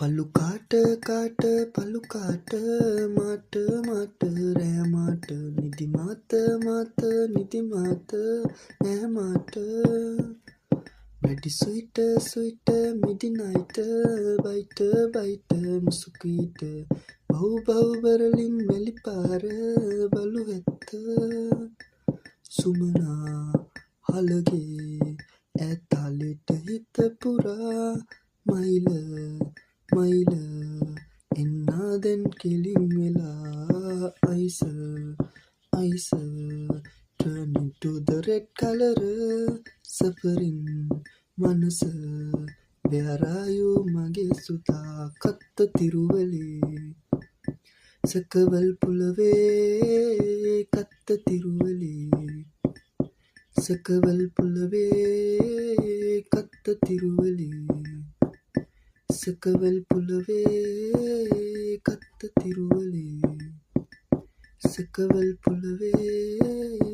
පලු කාට කාට පලු කාට මාට මාට රෑ මාට නිදි මාත මාත නිදි මාත නෑ මාට වැඩි sweet sweet midnight bite bite මුසුකීට බහු බහු බරලින් මැලි පාර බලු ඇත්ත සුමනා හලගේ ඇතාලෙට හිත පුරා මයිල මයිල එන්නා දැන් කෙලින් වෙලා Aisha Aisha turn into the red color suffering මනස where are you මගේ සුතා කත්ත තිරුවලේ සකවල් පුලවේ කත්ත තිරුවලේ සකවල් පුලවේ කත්ත තිරුවලේ සකවල් පුලවේ කත්ත තිරුවලේ සකවල් පුලවේ